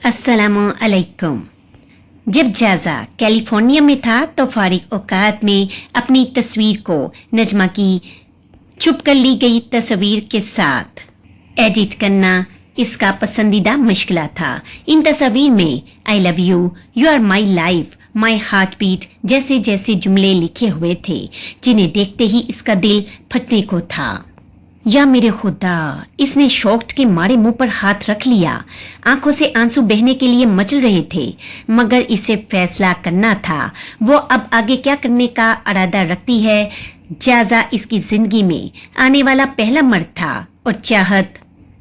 अस्सलामु अलैकुम। जब जाजा कैलिफोर्निया में था तो फारिग औकात में अपनी तस्वीर को नजमा की छुप कर ली गई तस्वीर के साथ एडिट करना इसका पसंदीदा मशगला था। इन तस्वीर में I love you, you are my life, my heart beat जैसे जैसे जुमले लिखे हुए थे जिन्हें देखते ही इसका दिल फटने को था। या मेरे खुदा, इसने शौक के मारे मुंह पर हाथ रख लिया। आंखों से आंसू बहने के लिए मचल रहे थे, मगर इसे फैसला करना था वो अब आगे क्या करने का इरादा रखती है। जाजा इसकी जिंदगी में आने वाला पहला मर्द था और चाहत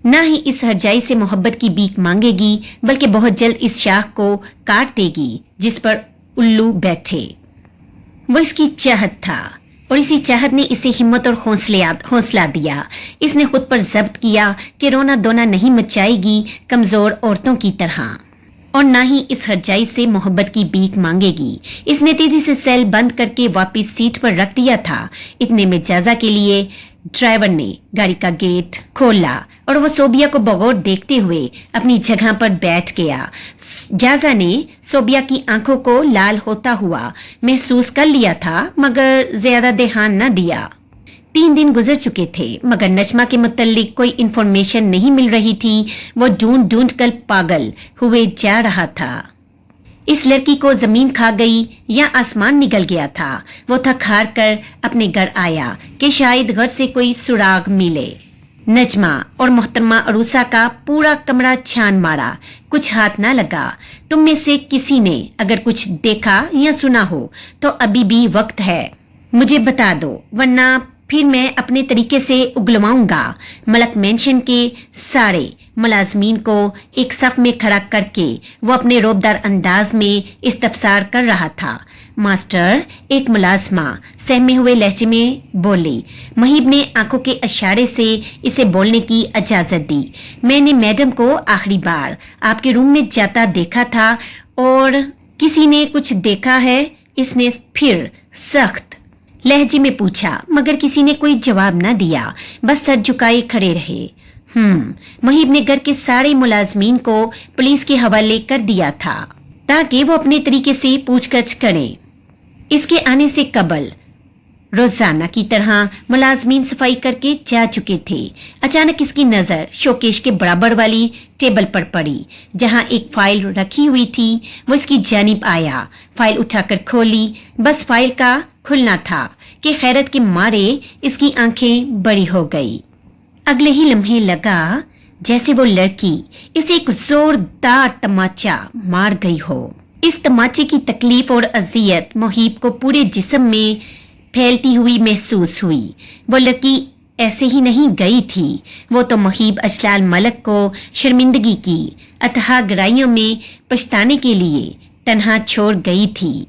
ना ही इस हरजाई से मोहब्बत की भीख मांगेगी बल्कि बहुत जल्द इस शाख को काट देगी जिस पर उल्लू बैठे। वो इसकी चाहत था और इसी चाहत ने इसे हिम्मत और हौसला दिया। इसने खुद पर जब्त किया कि रोना धोना नहीं मचाएगी कमजोर औरतों की तरह और ना ही इस हरजाई से मोहब्बत की भीख मांगेगी। इसने तेजी से सेल बंद करके वापस सीट पर रख दिया था। इतने में जाजा के लिए ड्राइवर ने गाड़ी का गेट खोला और वो सोबिया को बगौर देखते हुए अपनी जगह पर बैठ गया। जाजा ने सोबिया की आंखों को लाल होता हुआ महसूस कर लिया था, मगर ज्यादा ध्यान न दिया। 3 दिन गुजर चुके थे मगर नजमा के मुतल्लिक कोई इन्फॉर्मेशन नहीं मिल रही थी। वो ढूंढ ढूंढ कर पागल हुए जा रहा था। इस लड़की को जमीन खा गई या आसमान निगल गया था। वो थक हार कर अपने घर आया कि शायद घर से कोई सुराग मिले। नजमा और मोहतरमा अरूसा का पूरा कमरा छान मारा, कुछ हाथ ना लगा। तुम में से किसी ने अगर कुछ देखा या सुना हो तो अभी भी वक्त है, मुझे बता दो, वरना फिर मैं अपने तरीके से उगलवाऊंगा। मलक मेंशन के सारे मुलाजमीन को एक सफ में खड़ा करके वो अपने रोबदार अंदाज में इस्तफसार कर रहा था। मास्टर, एक मुलाजमा सहमे हुए लहजे में बोली। महीब ने आंखों के इशारे से इसे बोलने की इजाजत दी। मैंने मैडम को आखिरी बार आपके रूम में जाता देखा था। और किसी ने कुछ देखा है? इसने फिर सख्त लहजे में पूछा, मगर किसी ने कोई जवाब न दिया, बस सर झुकाए खड़े रहे। महीब ने घर के सारे मुलाजमीन को पुलिस के हवाले कर दिया था ताकि वो अपने तरीके से पूछगछ करें। इसके आने से कबल रोजाना की तरह मुलाजमीन सफाई करके जा चुके थे। अचानक इसकी नजर शोकेश के बराबर वाली टेबल पर पड़ी जहां एक फाइल रखी हुई थी। वो इसकी जानिब आया, फाइल उठाकर खोली। बस फाइल का खुलना था कि खैरत के मारे इसकी आंखें बड़ी हो गई। अगले ही लम्हे लगा जैसे वो लड़की इसे एक जोरदार तमाचा मार गई हो। इस तमाचे की तकलीफ और अजियत मुहीब को पूरे जिस्म में फैलती हुई महसूस हुई। वो लड़की ऐसे ही नहीं गई थी, वो तो मुहीब अजलाल मलक को शर्मिंदगी की अथाह गहराइयों में पछताने के लिए तन्हा छोड़ गई थी।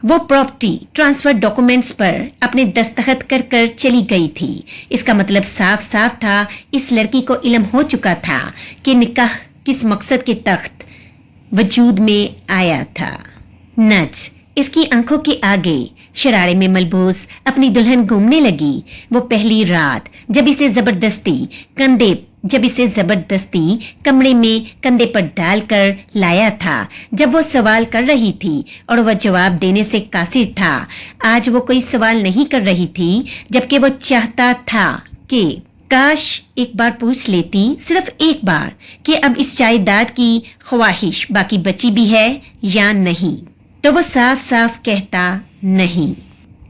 वो प्रॉपर्टी ट्रांसफर डॉक्यूमेंट्स पर अपने दस्तखत कर कर चली गई थी। इसका मतलब साफ साफ था, इस लड़की को इल्म हो चुका था कि निकाह किस मकसद के तख्त वजूद में आया था। नज इसकी आंखों के आगे शरारे में मलबूस अपनी दुल्हन घूमने लगी। वो पहली रात जब इसे जबरदस्ती कमरे में कंधे पर डालकर लाया था, जब वो सवाल कर रही थी और वह जवाब देने से कासिर था। आज वो कोई सवाल नहीं कर रही थी, जबकि वो चाहता था कि काश एक बार पूछ लेती, सिर्फ एक बार, कि अब इस जायदाद की ख्वाहिश बाकी बची भी है या नहीं। तो वो साफ साफ कहता नहीं।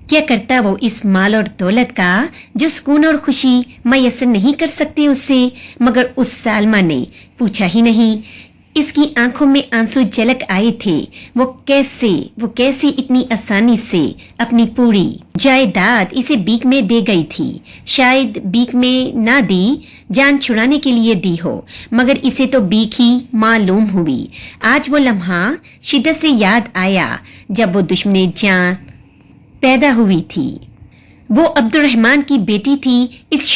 क्या करता वो इस माल और दौलत का जो सुकून और खुशी मैसर नहीं कर सकते उससे, मगर उस सालमा ने पूछा ही नहीं। इसकी आंखों में आंसू झलक आए थे। वो कैसे इतनी आसानी से अपनी पूरी जायदाद इसे भीख में दे गई थी। शायद भीख में ना दी, जान छुड़ाने के लिए दी हो, मगर इसे तो भीख ही मालूम हुई। आज वो लम्हा शिद्दत से याद आया जब वो दुश्मने जान पैदा हुई थी। वो अब्दुर्रहमान की बेटी थी, इस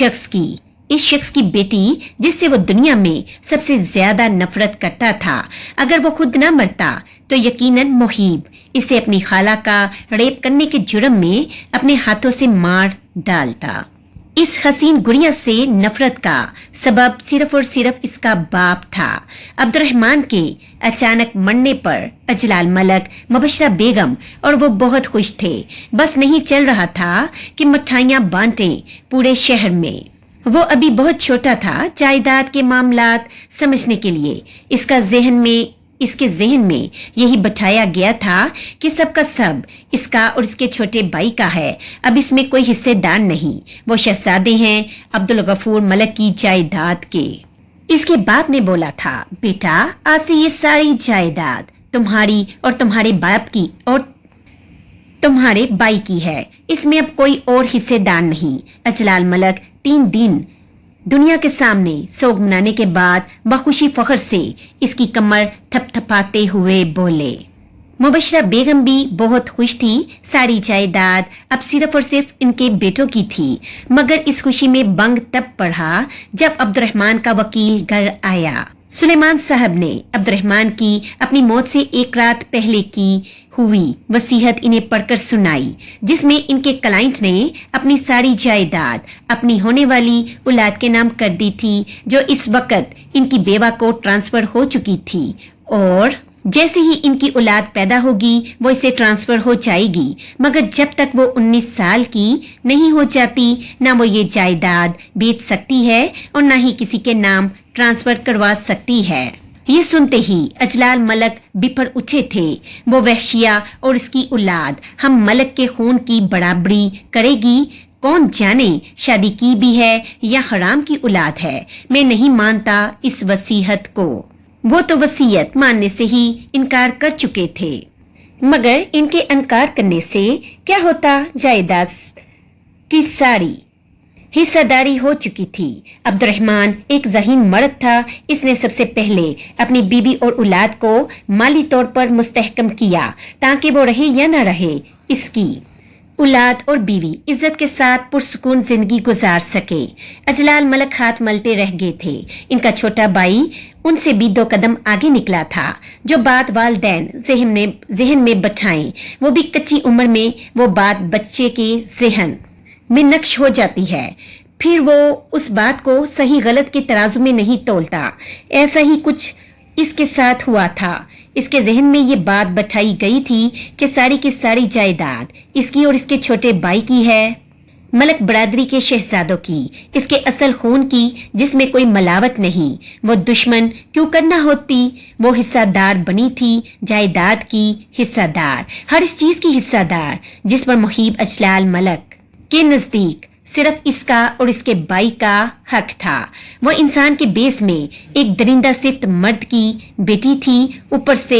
शख्स की बेटी जिससे वो दुनिया में सबसे ज्यादा नफरत करता था। अगर वो खुद न मरता तो यकीनन मुहीब इसे अपनी खाला का रेप करने के जुर्म में अपने हाथों से मार डालता। इस हसीन गुड़िया से नफरत का सबब सिर्फ और सिर्फ इसका बाप था। अब्दुर्रहमान के अचानक मरने पर अजलाल मलक, मुबशरा बेगम और वो बहुत खुश थे। बस नहीं चल रहा था कि मिठाइयां बांटे पूरे शहर में। वो अभी बहुत छोटा था जायदाद के मामलात समझने के लिए। इसके जहन में यही बैठाया गया था कि सबका सब इसका और इसके छोटे भाई का है। अब इसमें कोई हिस्सेदार नहीं। वो शहजादे हैं अब्दुल गफूर मलक की जायदाद के। इसके बाप ने बोला था, बेटा आज से ये सारी जायदाद तुम्हारी और तुम्हारे बाप की और तुम्हारे भाई की है। इसमें अब कोई और हिस्सेदार नहीं। अजलाल मलक 3 दिन दुनिया के सामने सोग मनाने के बाद बखुशी फखर से इसकी कमर थपथपाते हुए बोले। मुबशरा बेगम भी बहुत खुश थी। सारी जायदाद अब सिर्फ और सिर्फ इनके बेटों की थी। मगर इस खुशी में बंग तब पड़ा जब अब्दुर्रहमान का वकील घर आया। सुलेमान साहब ने अब्दुर्रहमान की अपनी मौत से एक रात पहले की हुई वसीयत इन्हें पढ़कर सुनाई, जिसमें इनके क्लाइंट ने अपनी सारी जायदाद अपनी होने वाली औलाद के नाम कर दी थी, जो इस वक्त इनकी बेवा को ट्रांसफर हो चुकी थी। और जैसे ही इनकी औलाद पैदा होगी वो इसे ट्रांसफर हो जाएगी। मगर जब तक वो 19 साल की नहीं हो जाती, ना वो ये जायदाद बेच सकती है और ना ही किसी के नाम ट्रांसफर करवा सकती है। ये सुनते ही अजलाल मलक बिफर उठे थे। वो वहशिया और इसकी औलाद हम मलक के खून की बराबरी करेगी। कौन जाने शादी की भी है या हराम की औलाद है। मैं नहीं मानता इस वसीयत को। वो तो वसीयत मानने से ही इनकार कर चुके थे। मगर इनके इनकार करने से क्या होता, जायदाद की सारी हिस्सेदारी हो चुकी थी। अब्दुर्रहमान एक ज़हीन मर्द था। इसने सबसे पहले अपनी बीवी और औलाद को माली तौर पर मुस्तहकम किया ताकि वो रहे या न रहे, इसकी औलाद और बीवी इज्जत के साथ पुरसुकून जिंदगी गुजार सके। अजलाल मलक हाथ मलते रह गए थे। इनका छोटा भाई उनसे भी 2 कदम आगे निकला था। जो बात वालदैन जहन में बैठाएं, वो भी कच्ची उम्र में वो बात बच्चे के जहन में नक्श हो जाती है। फिर वो उस बात को सही गलत के तराजू में नहीं तोलता। ऐसा ही कुछ इसके साथ हुआ था। इसके जहन में ये बात बैठाई गई थी कि सारी की सारी जायदाद इसकी और इसके छोटे भाई की है, मलक बरादरी के शहजादों की, इसके असल खून की, जिसमें कोई मिलावट नहीं। वो दुश्मन क्यों करना होती। वो हिस्सादार बनी थी, जायदाद की हिस्सादार, हर इस चीज की हिस्सादार जिस पर मुहीब अजलाल मलक के नजदीक सिर्फ इसका और इसके भाई का हक था। वो इंसान के बेस में एक दरिंदा सिफ्त मर्द की बेटी थी। ऊपर से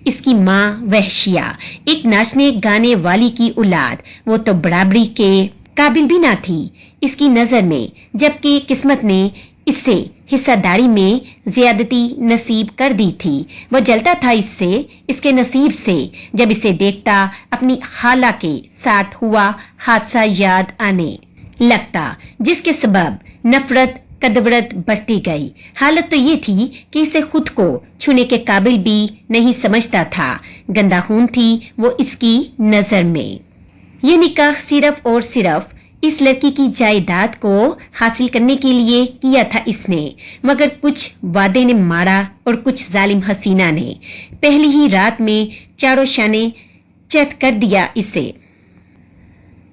इसकी माँ वहशिया, एक नाचने गाने वाली की औलाद। वो तो बराबरी के काबिल भी ना थी इसकी नजर में, जबकि किस्मत ने इससे हिस्सादारी में ज्यादती नसीब कर दी थी। वो जलता था इससे, इसके नसीब से, जब इसे देखता अपनी खाला के साथ हुआ हादसा याद आने लगता, जिसके सबब नफरत कदवरत बढ़ती गई। हालत तो ये थी कि इसे खुद को छूने के काबिल भी नहीं समझता था। गंदा खून थी वो इसकी नजर में। ये निकाह सिर्फ और सिर्फ इस लड़की की जायदाद को हासिल करने के लिए किया था इसने। मगर कुछ वादे ने मारा और कुछ जालिम हसीना ने पहली ही रात में चारों शाने चैत कर दिया इसे।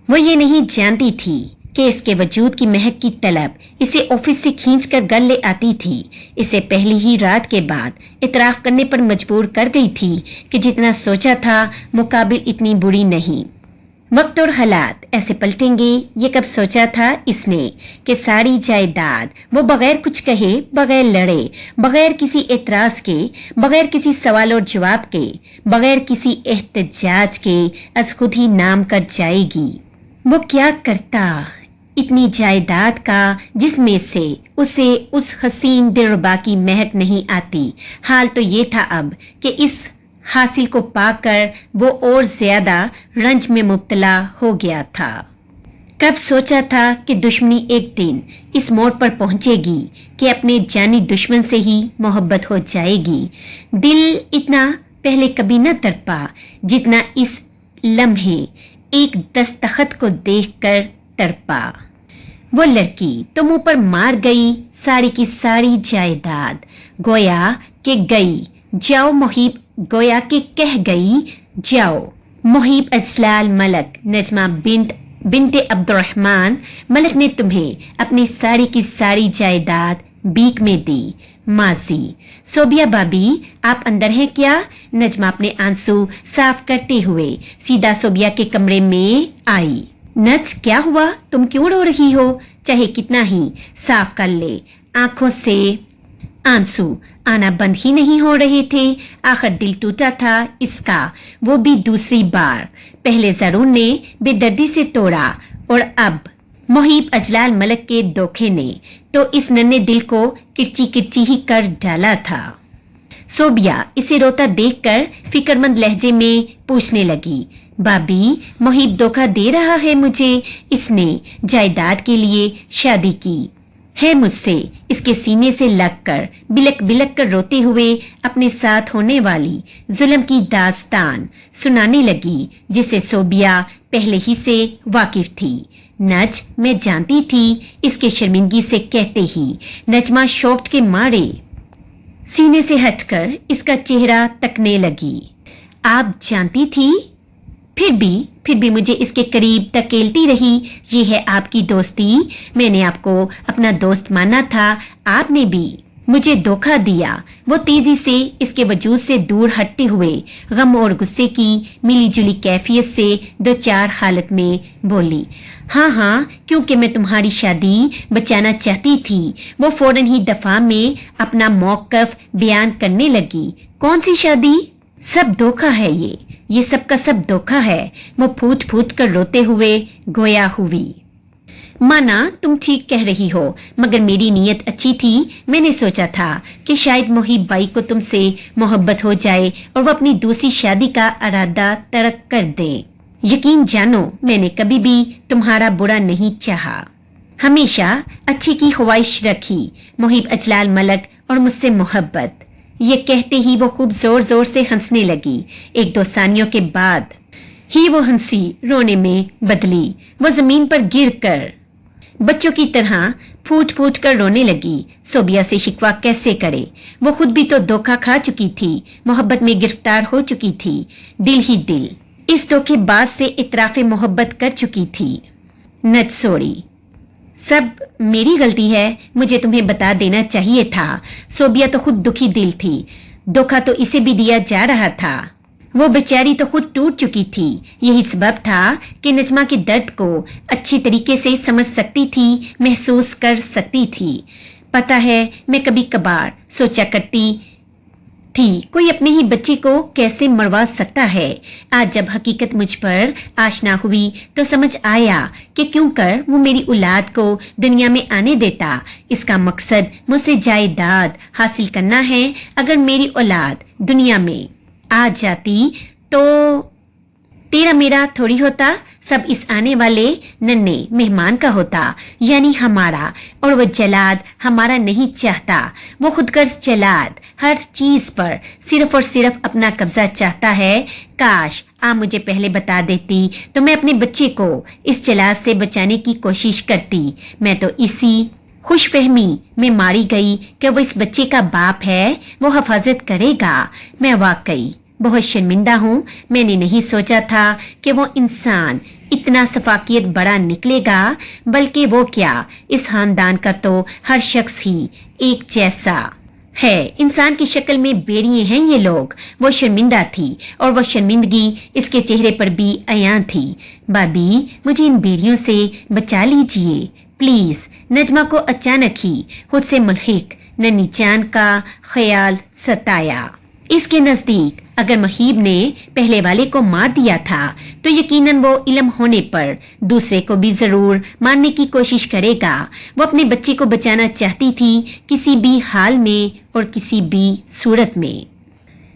वो ये नहीं जानती थी कि इसके वजूद की महक की तलब इसे ऑफिस से खींचकर घर ले आती थी। इसे पहली ही रात के बाद इतराफ करने पर मजबूर कर गई थी कि जितना सोचा था मुकाबिल इतनी बुरी नहीं। वक्त और हालात ऐसे पलटेंगे, ये कब सोचा था इसने कि सारी जायदाद वो बगैर कुछ कहे, बगैर लड़े, बगैर किसी एतराज के, बगैर किसी सवाल और जवाब के, बगैर किसी एहतजाज के आज खुद ही नाम कर जाएगी। वो क्या करता इतनी जायदाद का जिसमें से उसे उस हसीन दिलरुबा की महक नहीं आती। हाल तो ये था अब कि इस हासिल को पाकर वो और ज्यादा रंज में मुब्तला हो गया था। कब सोचा था कि दुश्मनी एक दिन इस मोड़ पर पहुंचेगी कि अपने जानी दुश्मन से ही मोहब्बत हो जाएगी। दिल इतना पहले कभी न तड़पा जितना इस लम्हे एक दस्तखत को देखकर तड़पा। वो लड़की तो मुंह पर मार गई सारी की सारी जायदाद। गोया कि गई जाओ मुहीब, गोया कि कह गई जाओ। मुहीब अजलाल मलक नजमा बिनते अब्दुर्रहमान मलक ने तुम्हें अपनी सारी की सारी जायदाद बीक में दी। माजी। सोबिया भाभी आप अंदर हैं क्या? नजमा अपने आंसू साफ करते हुए सीधा सोबिया के कमरे में आई। नज क्या हुआ, तुम क्यों रो रही हो? चाहे कितना ही साफ कर ले, आंखों से आंसू आना बंद ही नहीं हो रहे थे। आखिर दिल टूटा था इसका, वो भी दूसरी बार। पहले जरून ने बेदर्दी से तोड़ा और अब मुहीब अजलाल मलक के धोखे ने तो इस नन्हे दिल को किरची किरची ही कर डाला था। सोबिया इसे रोता देखकर फिक्रमंद लहजे में पूछने लगी, भाभी मुहीब धोखा दे रहा है मुझे, इसने जायदाद के लिए शादी की है मुझसे। इसके सीने से लगकर बिलक बिलक कर रोते हुए अपने साथ होने वाली जुल्म की दास्तान सुनाने लगी जिसे सोबिया पहले ही से वाकिफ थी। नज मैं जानती थी, इसके शर्मिंदगी से कहते ही नजमा शौक के मारे सीने से हटकर इसका चेहरा तकने लगी। आप जानती थी? फिर भी मुझे इसके करीब धकेलती रही। ये है आपकी दोस्ती? मैंने आपको अपना दोस्त माना था, आपने भी मुझे धोखा दिया। वो तेजी से इसके वजूद से दूर हटते हुए गम और गुस्से की मिली जुली कैफियत से दो चार हालत में बोली, हाँ, क्योंकि मैं तुम्हारी शादी बचाना चाहती थी। वो फौरन ही दफा में अपना मौकफ बयान करने लगी। कौन सी शादी? सब धोखा है ये सब का सब धोखा है। वो फूट फूट कर रोते हुए गोया हुई। माना तुम ठीक कह रही हो, मगर मेरी नीयत अच्छी थी। मैंने सोचा था कि शायद मुहीब भाई को तुमसे मोहब्बत हो जाए और वो अपनी दूसरी शादी का इरादा तर्क कर दे। यकीन जानो मैंने कभी भी तुम्हारा बुरा नहीं चाहा, हमेशा अच्छे की ख्वाहिश रखी। मुहीब अजलाल मलक और मुझसे मोहब्बत। ये कहते ही वो खूब जोर जोर से हंसने लगी। एक दो सानियों के बाद ही वो हंसी रोने में बदली। वो जमीन पर गिरकर बच्चों की तरह फूट फूट कर रोने लगी। सोबिया से शिकवा कैसे करे? वो खुद भी तो धोखा खा चुकी थी, मोहब्बत में गिरफ्तार हो चुकी थी। दिल ही दिल इस धोखेबाज से इतराफे मोहब्बत कर चुकी थी। नच सोड़ी, सब मेरी गलती है, मुझे तुम्हें बता देना चाहिए था। सोबिया तो खुद दुखी दिल थी, धोखा तो इसे भी दिया जा रहा था। वो बेचारी तो खुद टूट चुकी थी। यही सबब था कि नजमा के दर्द को अच्छी तरीके से समझ सकती थी, महसूस कर सकती थी। पता है मैं कभी कभार सोचा करती थी कोई अपने ही बच्चे को कैसे मरवा सकता है। आज जब हकीकत मुझ पर आशना हुई तो समझ आया कि क्यों कर वो मेरी औलाद को दुनिया में आने देता। इसका मकसद मुझसे जायदाद हासिल करना है। अगर औलाद औलाद दुनिया में आ जाती तो तेरा मेरा थोड़ी होता, सब इस आने वाले नन्हे मेहमान का होता, यानी हमारा। और वो जलाद हमारा नहीं चाहता, वो खुदगर्ज जलाद हर चीज पर सिर्फ और सिर्फ अपना कब्जा चाहता है। काश आप मुझे पहले बता देती तो मैं अपने बच्चे को इस जलाद से बचाने की कोशिश करती। मैं तो इसी खुशफहमी में मारी गई कि वो इस बच्चे का बाप है, वो हिफाजत करेगा। मैं वाकई बहुत शर्मिंदा हूँ। मैंने नहीं सोचा था कि वो इंसान इतना सफाकियत बड़ा निकलेगा। बल्कि वो क्या, इस खानदान का तो हर शख्स ही एक जैसा है। इंसान की शक्ल में बेरिए हैं ये लोग। वो शर्मिंदा थी और वो शर्मिंदगी इसके चेहरे पर भी अयां थी। भाभी मुझे इन बेरियों से बचा लीजिए प्लीज। नजमा को अचानक ही खुद से मुल्हिक नन्ही जान का ख्याल सताया। इसके नजदीक अगर मुहीब ने पहले वाले को मार दिया था तो यकीनन वो इल्म होने पर दूसरे को भी जरूर मारने की कोशिश करेगा। वो अपने बच्चे को बचाना चाहती थी, किसी भी हाल में और किसी भी सूरत में।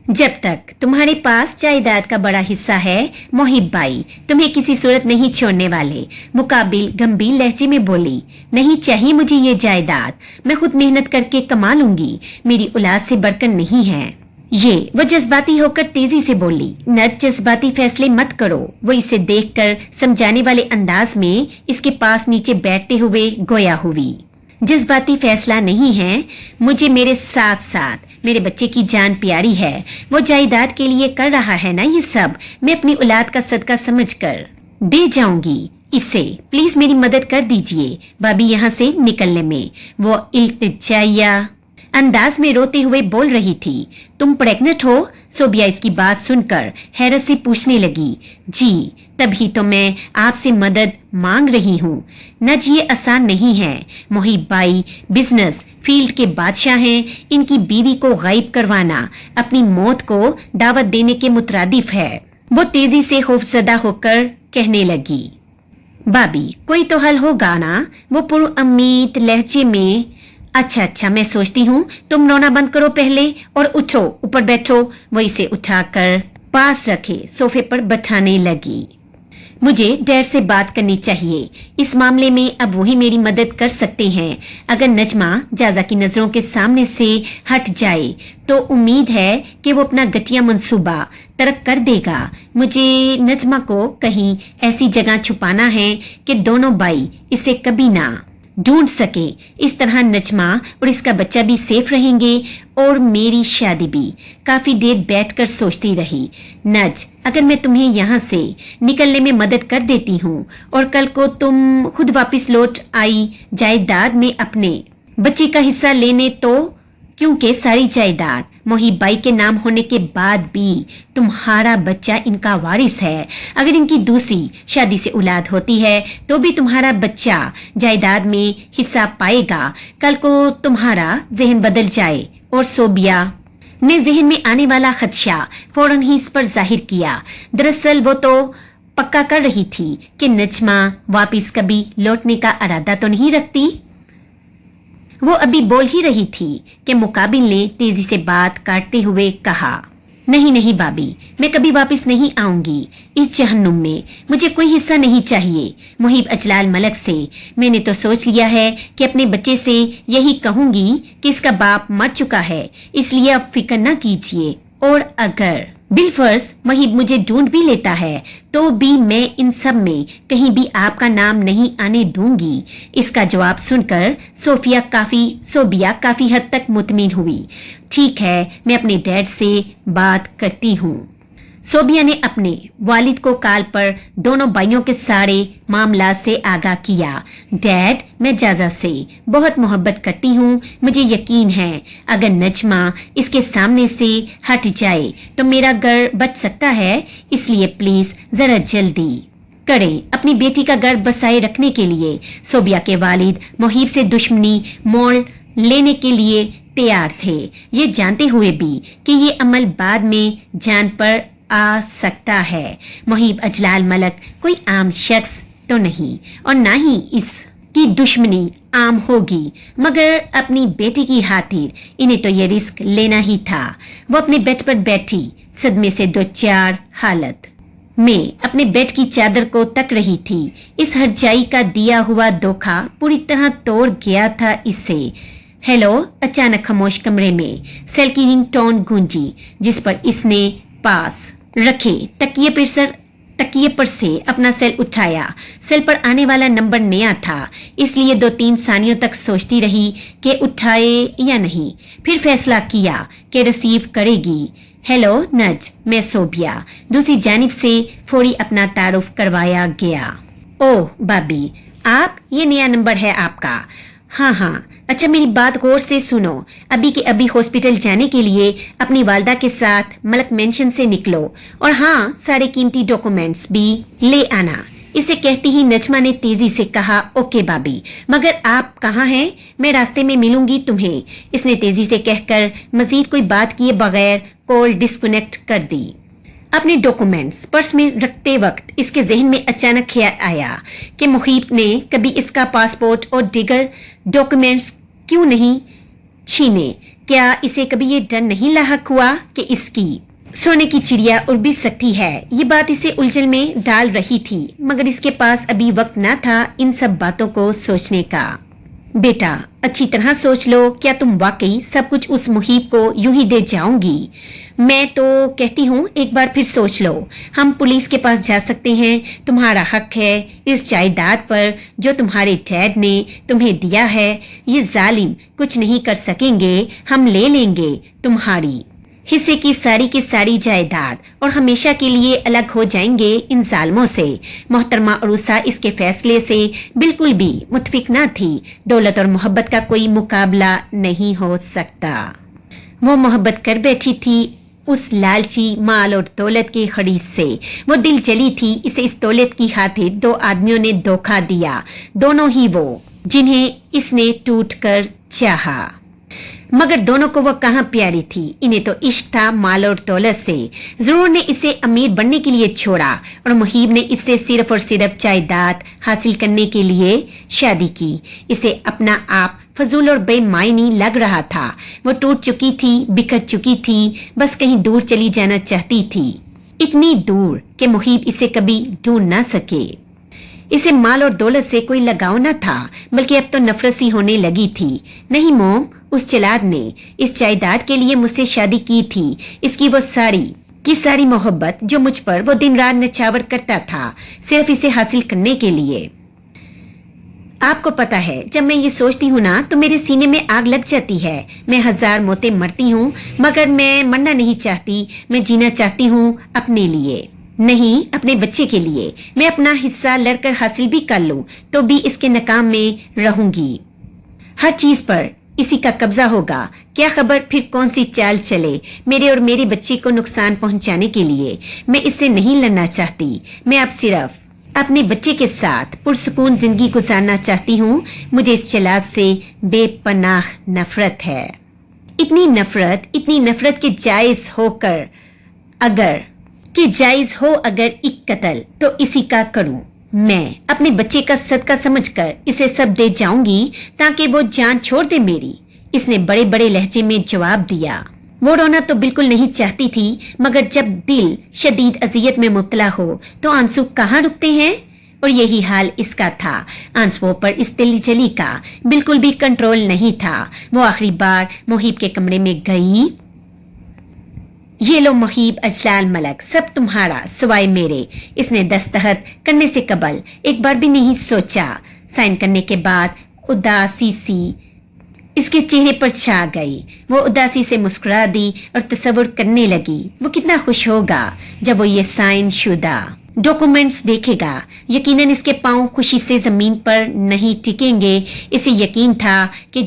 जब तक तुम्हारे पास जायदाद का बड़ा हिस्सा है मुहीब भाई तुम्हें किसी सूरत नहीं छोड़ने वाले। मुकाबिल गंभीर लहजे में बोली, नहीं चाहिए मुझे ये जायदाद, मैं खुद मेहनत करके कमा लूंगी। मेरी औलाद से बढ़कर नहीं है। ये वो जज्बाती होकर तेजी से बोली। नज, जज्बाती फैसले मत करो। वो इसे देखकर समझाने वाले अंदाज में इसके पास नीचे बैठते हुए गोया हुई। जज्बाती फैसला नहीं है, मुझे मेरे साथ साथ मेरे बच्चे की जान प्यारी है। वो जायदाद के लिए कर रहा है ना ये सब, मैं अपनी औलाद का सदका समझकर दे जाऊंगी इसे। प्लीज मेरी मदद कर दीजिए भाभी यहाँ से निकलने में। वो इल्तिजाया अंदाज में रोते हुए बोल रही थी। तुम प्रेग्नेंट हो? सोबिया इसकी बात सुनकर हैरत से पूछने लगी। जी, तभी तो मैं आपसे मदद मांग रही हूँ। नज, ये आसान नहीं है। मोहिब भाई बिजनेस फील्ड के बादशाह हैं। इनकी बीवी को गायब करवाना अपनी मौत को दावत देने के मुतरादिफ है। वो तेजी से खौफजदा होकर कहने लगी। भाभी, कोई तो हल होगा ना? वो पुरउम्मीद लहजे में। अच्छा, मैं सोचती हूँ तुम रोना बंद करो पहले और उठो, ऊपर बैठो। वो इसे उठाकर पास रखे सोफे पर बैठाने लगी। मुझे डैड से बात करनी चाहिए इस मामले में। अब वही मेरी मदद कर सकते हैं। अगर नजमा जाजा की नजरों के सामने से हट जाए तो उम्मीद है कि वो अपना घटिया मंसूबा तर्क कर देगा। मुझे नजमा को कहीं ऐसी जगह छुपाना है कि दोनों भाई इसे कभी ना ढूंढ सके। इस तरह नजमा और इसका बच्चा भी सेफ रहेंगे और मेरी शादी भी। काफी देर बैठकर सोचती रही। नज, अगर मैं तुम्हें यहाँ से निकलने में मदद कर देती हूँ और कल को तुम खुद वापस लौट आई जायदाद में अपने बच्चे का हिस्सा लेने, तो क्योंकि सारी जायदाद मोहिब भाई के नाम होने के बाद भी तुम्हारा बच्चा इनका वारिस है। अगर इनकी दूसरी शादी से औलाद होती है तो भी तुम्हारा बच्चा जायदाद में हिस्सा पाएगा। कल को तुम्हारा जहन बदल जाए। और सोबिया ने जहन में आने वाला खदशा फौरन ही इस पर जाहिर किया। दरअसल वो तो पक्का कर रही थी कि नजमा वापिस कभी लौटने का इरादा तो नहीं रखती। वो अभी बोल ही रही थी कि मुकाबिल ने तेजी से बात काटते हुए कहा। नहीं भाभी, मैं कभी वापस नहीं आऊंगी इस जहन्नुम में। मुझे कोई हिस्सा नहीं चाहिए मोहिब अजलाल मलक से। मैंने तो सोच लिया है कि अपने बच्चे से यही कहूंगी कि इसका बाप मर चुका है, इसलिए अब फिक्र न कीजिए। और अगर बिलफर्ज मोहिब मुझे ढूंढ भी लेता है तो भी मैं इन सब में कहीं भी आपका नाम नहीं आने दूंगी। इसका जवाब सुनकर सोबिया काफी हद तक मुतमिन हुई। ठीक है, मैं अपने डैड से बात करती हूँ। सोबिया ने अपने वालिद को कॉल पर दोनों भाइयों के सारे मामला से आगाह किया। डैड, मैं जाजा से बहुत मोहब्बत करती हूँ। मुझे यकीन है अगर नजमा इसके सामने से हट जाए तो मेरा घर बच सकता है, इसलिए प्लीज जरा जल्दी करें अपनी बेटी का घर बसाए रखने के लिए। सोबिया के वालिद मोहिब से दुश्मनी मोल लेने के लिए तैयार थे, ये जानते हुए भी कि ये अमल बाद में जान पर आ सकता है। मोहिब अजलाल मलक कोई आम शख्स तो नहीं और ना ही इसकी दुश्मनी आम होगी, मगर अपनी बेटी की खातिर इन्हें तो ये रिस्क लेना ही था। वो अपने बेड पर बैठी सदमे से दो चार हालत में अपने बेड की चादर को तक रही थी। इस हरजाई का दिया हुआ धोखा पूरी तरह तोड़ गया था इसे। हेलो, अचानक खामोश कमरे में सेल की रिंग टोन गूंजी, जिस पर इसने पास रखे तकिए पर से अपना सेल उठाया। सेल पर आने वाला नंबर नया था, इसलिए 2-3 सानियों तक सोचती रही कि उठाए या नहीं। फिर फैसला किया कि रिसीव करेगी। हेलो नज, मैं सोबिया। दूसरी जानिब से फौरी अपना तारुफ करवाया गया। ओह भाभी, आप, ये नया नंबर है आपका? हाँ, अच्छा मेरी बात गौर से सुनो। अभी के अभी हॉस्पिटल जाने के लिए अपनी वालदा के साथ मलक मेंशन से निकलो और हाँ, सारे कीमती डॉक्यूमेंट्स भी ले आना। इसे कहती ही नजमा ने तेजी से कहा, ओके भाभी, मगर आप कहाँ हैं? मैं रास्ते में मिलूंगी तुम्हें। इसने तेजी से कहकर मजीद कोई बात किए बगैर कॉल डिस्कनेक्ट कर दी। अपने डॉक्यूमेंट्स पर्स में रखते वक्त इसके जहन में अचानक ख्याल आया कि मुहीब ने कभी इसका पासपोर्ट और दीगर डॉक्यूमेंट्स क्यों नहीं छीने। क्या इसे कभी ये डर नहीं लाहक हुआ कि इसकी सोने की चिड़िया उड़ भी सकती है? ये बात इसे उलझन में डाल रही थी, मगर इसके पास अभी वक्त न था इन सब बातों को सोचने का। बेटा, अच्छी तरह सोच लो, क्या तुम वाकई सब कुछ उस मुहीब को यूं ही दे जाओगी? میں تو کہتی ہوں ایک بار پھر سوچ لو. ہم پولیس کے پاس جا سکتے ہیں. تمہارا حق ہے اس جائیداد پر جو تمہارے ڈیڈ نے تمہیں دیا ہے. یہ ظالم کچھ نہیں کر سکیں گے. ہم لے لیں گے تمہاری حصے کی ساری جائیداد اور ہمیشہ کے لیے الگ ہو جائیں گے ان ظالموں سے. محترمہ عروسہ اس کے فیصلے سے بالکل بھی متفق نہ تھی. دولت اور محبت کا کوئی مقابلہ نہیں ہو سکتا. وہ محبت کر بیٹھی تھی اس لالچی مال اور دولت کے خرید سے. وہ دل جلی تھی. اسے اس دولت کی خاطر 2 آدمیوں نے دھوکہ دیا. دونوں ہی وہ جنہیں اس نے ٹوٹ کر چاہا. مگر دونوں کو وہ کہاں پیاری تھی. انہیں تو عشق تھا مال اور دولت سے. ضرور نے اسے امیر بننے کے لیے چھوڑا اور محیب نے اس سے صرف اور صرف جائیداد حاصل کرنے کے لیے شادی کی. اسے اپنا آپ فضول اور بے معنی لگ رہا تھا. وہ ٹوٹ چکی تھی, بکھر چکی تھی, بس کہیں دور چلی جانا چاہتی تھی. اتنی دور کہ محیب اسے کبھی ڈھونڈ نہ سکے. اسے مال اور دولت سے کوئی لگاؤ نہ تھا بلکہ اب تو نفرت سی ہونے لگی تھی. نہیں موم, اس چلاک نے اس جائیداد کے لیے مجھ سے شادی کی تھی. اس کی وہ ساری محبت جو مجھ پر وہ دن رات نچھاور کرتا تھا صرف اسے حاصل کرنے کے لیے. آپ کو پتا ہے جب میں یہ سوچتی ہوں نا تو میرے سینے میں آگ لگ جاتی ہے. میں 1000 موتیں مرتی ہوں مگر میں مرنا نہیں چاہتی. میں جینا چاہتی ہوں اپنے لیے, نہیں اپنے بچے کے لیے. میں اپنا حصہ لڑ کر حاصل بھی کر لوں تو بھی اس کے ناکام میں رہوں گی. ہر چیز پر اسی کا قبضہ ہوگا. کیا خبر پھر کون سی چال چلے میرے اور میرے بچے کو نقصان پہنچانے کے لیے. میں اس سے نہیں لڑنا چاہتی. میں اب صرف اپنے بچے کے ساتھ پرسکون زندگی گزارنا چاہتی ہوں. مجھے اس چلاک سے بے پناہ نفرت ہے. اتنی نفرت کہ جائز ہو اگر ایک قتل تو اسی کا کروں. میں اپنے بچے کا صدقہ سمجھ کر اسے سب دے جاؤں گی تاکہ وہ جان چھوڑ دے میری. اس نے بڑے لہجے میں جواب دیا. وہ رونا تو بالکل نہیں چاہتی تھی مگر جب دل شدید اذیت میں مبتلا ہو تو آنسو کہاں رکتے ہیں, اور یہی حال اس کا تھا. آنسوؤں پر اس دل جلی کا بالکل بھی کنٹرول نہیں تھا. وہ آخری بار محیب کے کمرے میں گئی. یہ لو محیب اجلال ملک, سب تمہارا سوائے میرے. اس نے دستخط کرنے سے قبل ایک بار بھی نہیں سوچا. سائن کرنے کے بعد اداسی سی اس کے چہرے پر چھا گئی. وہ اداسی سے مسکرا دی اور تصور کرنے لگی وہ کتنا خوش ہوگا جب وہ یہ سائن شدہ ڈاکومنٹس دیکھے گا. یقیناً اس کے پاؤں خوشی سے زمین پر نہیں ٹکیں گے. اسے یقین تھا کہ